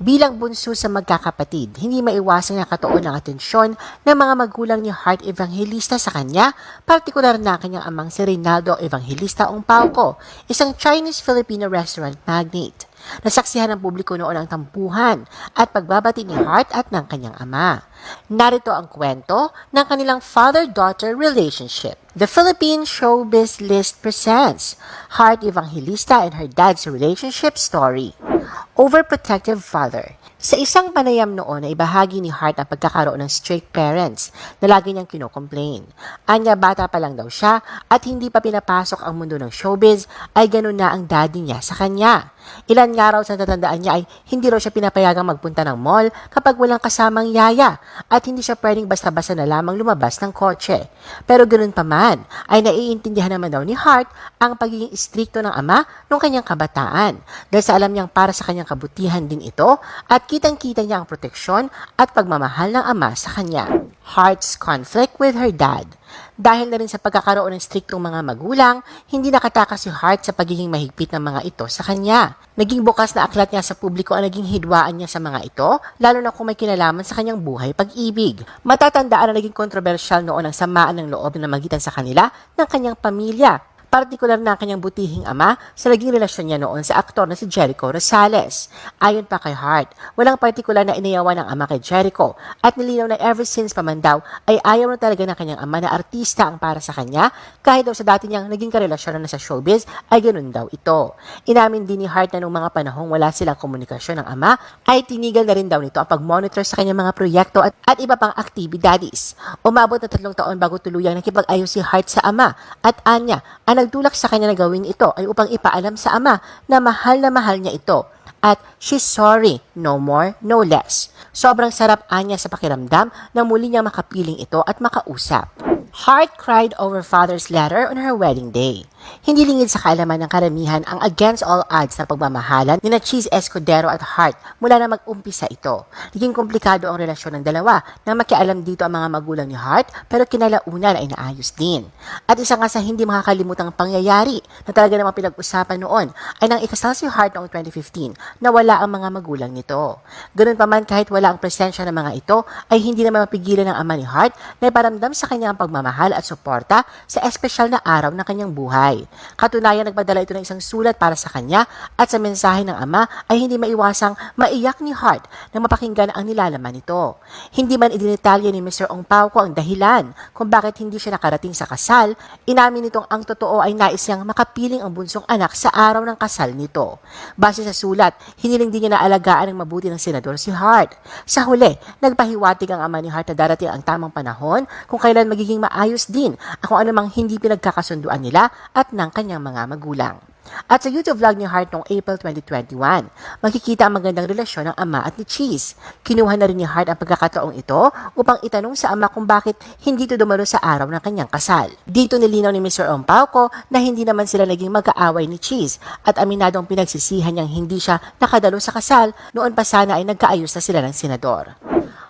Bilang bunso sa magkakapatid, hindi maiwasan ang katuon ng atensyon ng mga magulang ni Hart Evangelista sa kanya, partikular na kanyang amang si Reynaldo Evangelista Ongpauco, isang Chinese-Filipino restaurant magnate. Nasaksihan ng publiko noon ang tampuhan at pagbabati ni Hart at ng kanyang ama. Narito ang kwento ng kanilang father-daughter relationship. The Philippine Showbiz List presents Hart Evangelista and her dad's relationship story. Overprotective father. Sa isang panayam noon ay bahagi ni Hart ang pagkakaroon ng strict parents na lagi niyang kinocomplain. Anya bata pa lang daw siya at hindi pa pinapasok ang mundo ng showbiz ay ganun na ang daddy niya sa kanya. Ilan nga raw sa natatandaan niya ay hindi raw siya pinapayagang magpunta ng mall kapag walang kasamang yaya at hindi siya pwedeng basta-basta na lamang lumabas ng kotse. Pero ganun pa man ay naiintindihan naman daw ni Hart ang pagiging istrikto ng ama nung kanyang kabataan dahil sa alam niyang para sa kanyang kabutihan din ito at kitang-kita niya ang proteksyon at pagmamahal ng ama sa kanya. Hart's conflict with her dad. Dahil na rin sa pagkakaroon ng striktong mga magulang, hindi nakatakas si Hart sa pagiging mahigpit ng mga ito sa kanya. Naging bukas na aklat niya sa publiko ang naging hidwaan niya sa mga ito, lalo na kung may kinalaman sa kanyang buhay pag-ibig. Matatandaan na naging kontrobersyal noon ang samaan ng loob na magitan sa kanila ng kanyang pamilya. Partikular na ang kanyang butihing ama sa naging relasyon niya noon sa aktor na si Jericho Rosales. Ayon pa kay Hart, walang partikular na inayawan ng ama kay Jericho at nilinaw na ever since pa man daw ay ayaw na talaga ng kanyang ama na artista ang para sa kanya kahit daw sa dati niyang naging karelasyon na sa showbiz ay ganun daw ito. Inamin din ni Hart na nung mga panahong wala silang komunikasyon ng ama ay tinigil na rin daw nito ang pag-monitor sa kanyang mga proyekto at iba pang activities. Umabot na 3 taon bago tuluyang nakipag-ayos si Hart sa ama at anya ang nagtulak sa kanya na gawin ito ay upang ipaalam sa ama na mahal niya ito at she's sorry, no more, no less. Sobrang sarap anya sa pakiramdam na muli niyang makapiling ito at makausap. Hart cried over father's letter on her wedding day. Hindi lingid sa kaalaman ng karamihan ang against all odds na pagmamahalan ni Cheese Escudero at Hart mula na mag-umpisa ito. Naging komplikado ang relasyon ng dalawa nang makialam dito ang mga magulang ni Hart pero kinalaunan ay naayos din. At isa nga sa hindi makakalimutang pangyayari na talaga namang pinag-usapan noon ay nang ikasal si Hart noong 2015 na wala ang mga magulang nito. Ganun pa man kahit wala ang presensya ng mga ito ay hindi naman mapigilan ng ama ni Hart na iparamdam sa kanya ang pagmamahal at suporta sa espesyal na araw ng kanyang buhay. Katunayan, nagpadala ito ng isang sulat para sa kanya at sa mensahe ng ama ay hindi maiwasang maiyak ni Hart na mapakinggan ang nilalaman nito. Hindi man idinitalya ni Mr. Ongpauco ang dahilan kung bakit hindi siya nakarating sa kasal, inamin nitong ang totoo ay nais niyang makapiling ang bunsong anak sa araw ng kasal nito. Base sa sulat, hiniling din niya na alagaan ng mabuti ng senador si Hart. Sa huli, nagpahiwatig ang ama ni Hart na darating ang tamang panahon kung kailan magiging maayos din kung anumang hindi pinagkakasunduan nila at ng kanyang mga magulang. At sa YouTube vlog ni Hart noong April 2021, makikita ang magandang relasyon ng ama at ni Cheese. Kinuha na rin ni Hart ang pagkakataong ito upang itanong sa ama kung bakit hindi ito dumalo sa araw ng kanyang kasal. Dito nilinaw ni Mr. Ongpauco na hindi naman sila naging mag-aaway ni Cheese at aminadong pinagsisihan niyang hindi siya nakadalo sa kasal, noon pa sana ay nagkaayos na sila ng senador.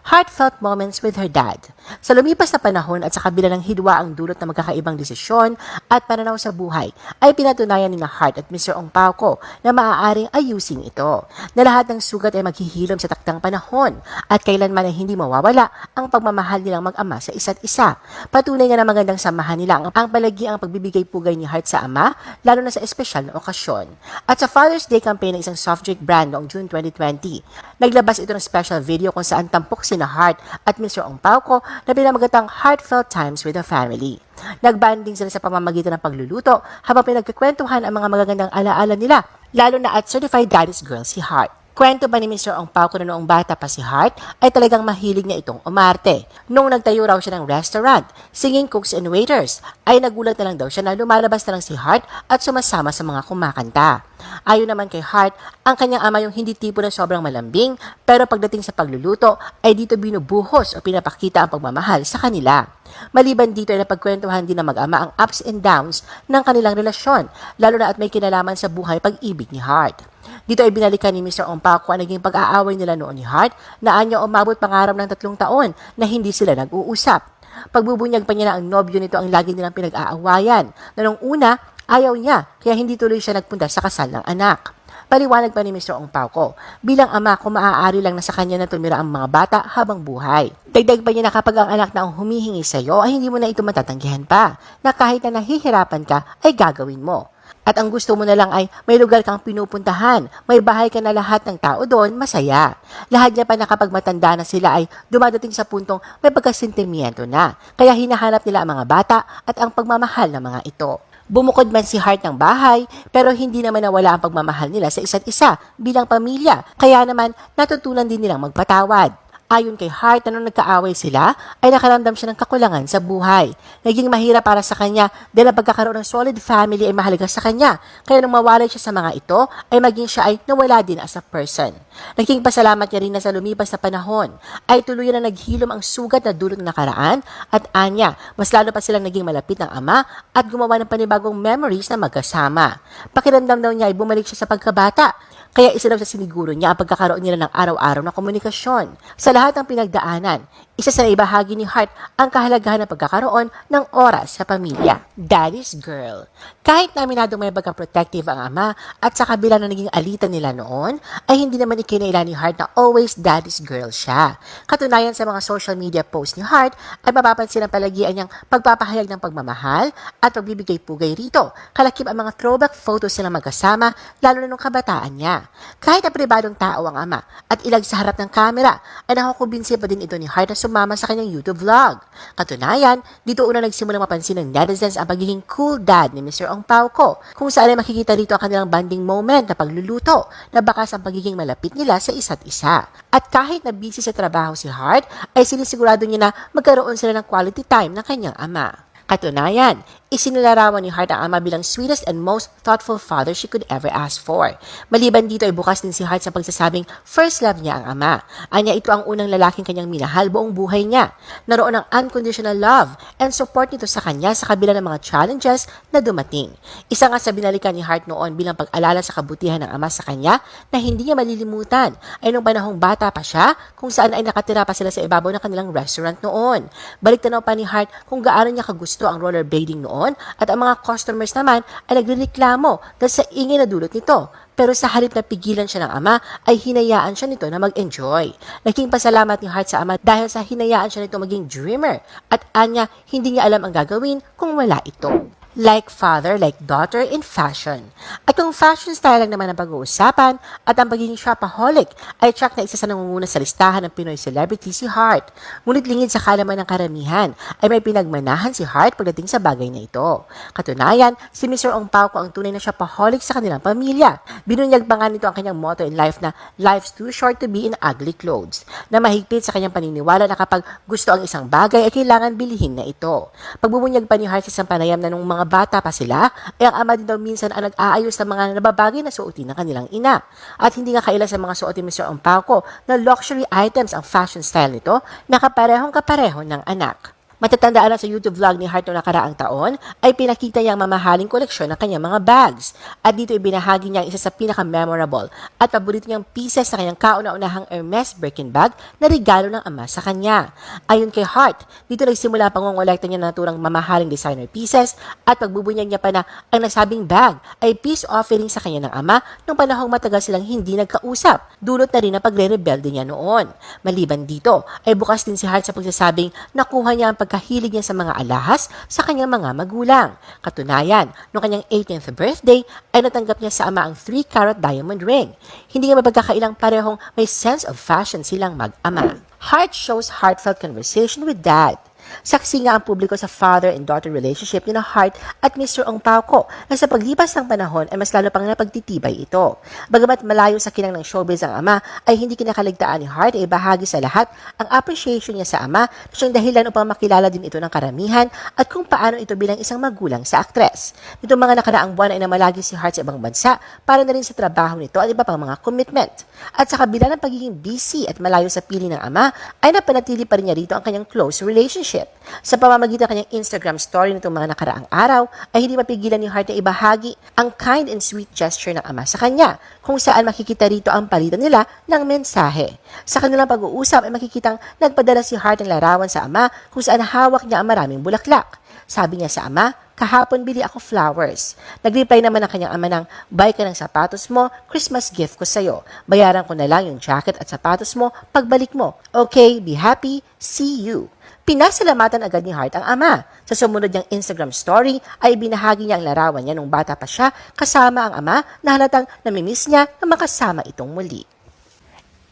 Heartfelt moments with her dad. Sa lumipas na panahon at sa kabila ng hidwa ang dulot ng magkakaibang desisyon at pananaw sa buhay, ay pinatunayan ni Hart at Mr. Ongpauco na maaaring ayusin ito. Na lahat ng sugat ay maghihilom sa takdang panahon at kailanman ay hindi mawawala ang pagmamahal nilang mag-ama sa isa't isa. Patunay nga na magandang samahan nila ang palagi ang pagbibigay pugay ni Hart sa ama, lalo na sa espesyal na okasyon. At sa Father's Day campaign ng isang soft drink brand noong June 2020, naglabas ito ng special video kung saan tampok sina Hart at Mr. Ongpauco na pinamagatang Heartfelt Times with the Family. Nagbanding sila sa pamamagitan ng pagluluto habang pinagkikwentuhan ang mga magagandang alaala nila, lalo na at certified daddy's girl si Hart. Kwento ba ni Mr. Ongpauco na noong bata pa si Hart ay talagang mahilig niya itong umarte. Noong nagtayo raw siya ng restaurant, singing cooks and waiters, ay nagulat na lang daw siya na lumalabas na lang si Hart at sumasama sa mga kumakanta. Ayon naman kay Hart, ang kanyang ama yung hindi tipo na sobrang malambing, pero pagdating sa pagluluto ay dito binubuhos o pinapakita ang pagmamahal sa kanila. Maliban dito ay napagkwentuhan din ng mag-ama ang ups and downs ng kanilang relasyon, lalo na at may kinalaman sa buhay pag-ibig ni Hart. Dito ay binalikan ni Mr. Ongpauco ang naging pag-aaway nila noon ni Hart na anya umabot pangarap ng 3 taon na hindi sila nag-uusap. Pagbubunyag pa niya na ang nobyo nito ang lagi nilang pinag-aawayan na nung una ayaw niya kaya hindi tuloy siya nagpunta sa kasal ng anak. Paliwanag pa ni Mr. Ong Pao ko, bilang ama kung maaari lang na sa kanya na tumira ang mga bata habang buhay. Dagdag pa niya na kapag ang anak na ang humihingi sa iyo ay hindi mo na ito matatanggihan pa, na kahit na nahihirapan ka ay gagawin mo. At ang gusto mo na lang ay may lugar kang pinupuntahan, may bahay ka na lahat ng tao doon, masaya. Lahat niya pa na kapag matanda na sila ay dumadating sa puntong may pagkasentimiento na, kaya hinahanap nila ang mga bata at ang pagmamahal ng mga ito. Bumukod man si Hart ng bahay, pero hindi naman nawala ang pagmamahal nila sa isa't isa bilang pamilya, kaya naman natutunan din nilang magpatawad. Ayon kay Hart na nung nagkaaway sila, ay nakaramdam siya ng kakulangan sa buhay. Naging mahirap para sa kanya dahil ang pagkakaroon ng solid family ay mahalaga sa kanya. Kaya nung mawalay siya sa mga ito, ay maging siya ay nawala din as a person. Naging pasalamat niya rin na sa lumipas na panahon, ay tuluyan na naghilom ang sugat na dulot ng nakaraan at anya, mas lalo pa silang naging malapit ng ama at gumawa ng panibagong memories na magkasama. Pakiramdam daw niya ay bumalik siya sa pagkabata. Kaya isa daw sa siniguro niya ang pagkakaroon nila ng araw-araw na komunikasyon. Sa lahat ng pinagdaanan, isa sa naibahagi ni Hart ang kahalagahan ng pagkakaroon ng oras sa pamilya. Daddy's girl. Kahit na aminadong may pagka-protective ang ama at sa kabila na naging alitan nila noon, ay hindi naman ikinailan ni Hart na always daddy's girl siya. Katunayan sa mga social media posts ni Hart ay mapapansin ang palagian niyang pagpapahayag ng pagmamahal at pagbibigay pugay rito. Kalakip ang mga throwback photos sila magkasama lalo na nung kabataan niya. Kahit na pribadong tao ang ama at ilag sa harap ng kamera, ay nakukumbinsi pa din ito ni Hart na sumama sa kanyang YouTube vlog. Katunayan, dito una nagsimulang mapansin ng netizens ang pagiging cool dad ni Mr. Ong Pao ko, kung saan ay makikita rito ang kanilang bonding moment na pagluluto, na bakas ang pagiging malapit nila sa isa't isa. At kahit na busy sa trabaho si Hart, ay sinisigurado niya na magkaroon sila ng quality time ng kanyang ama. Katunayan, isinilarawan ni Hart ang ama bilang sweetest and most thoughtful father she could ever ask for. Maliban dito ay bukas din si Hart sa pagsasabing first love niya ang ama. Anya ito ang unang lalaking kanyang minahal buong buhay niya. Naroon ang unconditional love and support nito sa kanya sa kabila ng mga challenges na dumating. Isa nga sa binalikan ni Hart noon bilang pag-alala sa kabutihan ng ama sa kanya na hindi niya malilimutan ay nung panahong bata pa siya kung saan ay nakatira pa sila sa ibabaw ng kanilang restaurant noon. Baliktanaw pa ni Hart kung gaano niya kagusto ang rollerblading noon at ang mga customers naman ay nagrereklamo dahil sa ingay na dulot nito. Pero sa halip na pigilan siya ng ama, ay hinayaan siya nito na mag-enjoy. Naging pasalamat ni Hart sa ama dahil sa hinayaan siya nito maging dreamer at anya hindi niya alam ang gagawin kung wala ito. Like father, like daughter in fashion. At kung fashion style lang naman ang pag-uusapan at ang pagiging shopaholic ay track na isa sa nangunguna sa listahan ng Pinoy celebrity si Hart. Ngunit lingid sa kalaman ng karamihan ay may pinagmanahan si Hart pagdating sa bagay na ito. Katunayan, si Mr. Ong Pao ko ang tunay na shopaholic sa kanilang pamilya. Binunyag pa nga nito ang kanyang motto in life na life's too short to be in ugly clothes, na mahigpit sa kanyang paniniwala na kapag gusto ang isang bagay ay kailangan bilhin na ito. Pagbubunyag pa ni Hart sa isang panayam na nung mga bata pa sila, ay ang ama din daw minsan ang nag-aayos ng mga nababagay na suotin ng kanilang ina. At hindi nga kaila sa mga suotin ni Mr. Ong Pao ko na luxury items ang fashion style nito na kaparehong-kapareho ng anak. Matatandaan na sa YouTube vlog ni Hart noong nakaraang taon ay pinakita niya ang mamahaling koleksyon ng kanyang mga bags. At dito ibinahagi niya ang isa sa pinaka-memorable at paborito niyang pieces sa kanyang kauna-unahang Hermes Birkin bag na regalo ng ama sa kanya. Ayon kay Hart, dito nagsimula ang pangongolekta niya ng naturang mamahaling designer pieces at pagbubunyag niya pa na ang nasabing bag ay peace offering sa kanya ng ama nung panahong matagal silang hindi nagkausap. Dulot na rin ang pagre-rebelde niya noon. Maliban dito, ay bukas din si Hart sa pagsasabing nakuha niya ang kahilig niya sa mga alahas sa kanyang mga magulang. Katunayan, noong kanyang 18th birthday, ay natanggap niya sa ama ang 3-carat diamond ring. Hindi nga mapagkakailang parehong may sense of fashion silang mag-ama. Hart shows heartfelt conversation with dad. Saksi nga ang publiko sa father and daughter relationship ni Hart at Mr. Ong Pao ko na sa paglipas ng panahon ay mas lalo pang napagtitibay ito. Bagamat malayo sa kinang ng showbiz ang ama, ay hindi kinakaligtaan ni Hart ay bahagi sa lahat ang appreciation niya sa ama na siyang dahilan upang makilala din ito ng karamihan at kung paano ito bilang isang magulang sa aktres. Nitong mga nakaraang buwan ay namalagi si Hart sa ibang bansa para na rin sa trabaho nito at iba pang mga commitment. At sa kabila ng pagiging busy at malayo sa piling ng ama, ay napanatili pa rin niya rito ang kanyang close relationship. Sa pamamagitan ng kanyang Instagram story nitong mga nakaraang araw, ay hindi mapigilan ni Hart na ibahagi ang kind and sweet gesture ng ama sa kanya, kung saan makikita rito ang palitan nila ng mensahe. Sa kanilang pag-uusap ay makikitang nagpadala si Hart ng larawan sa ama kung saan hawak niya ang maraming bulaklak. Sabi niya sa ama, kahapon bili ako flowers. Nag-reply naman ang kanyang ama ng, buy ka ng sapatos mo, Christmas gift ko sa'yo. Bayaran ko na lang yung jacket at sapatos mo pagbalik mo. Okay, be happy, see you. Pinasalamatan agad ni Heart ang ama. Sa sumunod niyang Instagram story ay binahagi niya ang larawan niya nung bata pa siya kasama ang ama na halatang namimiss niya na makasama itong muli.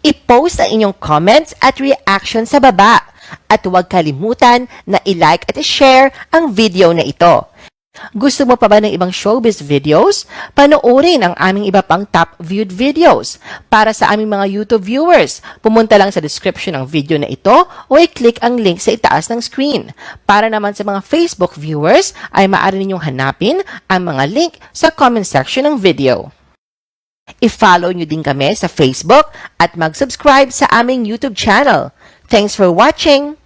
I-post ang inyong comments at reaction sa baba. At huwag kalimutan na i-like at i-share ang video na ito. Gusto mo pa ba ng ibang showbiz videos? Panoorin ang aming iba pang top viewed videos. Para sa aming mga YouTube viewers, pumunta lang sa description ng video na ito o i-click ang link sa itaas ng screen. Para naman sa mga Facebook viewers, ay maaari ninyong hanapin ang mga link sa comment section ng video. I-follow nyo din kami sa Facebook at mag-subscribe sa aming YouTube channel. Thanks for watching!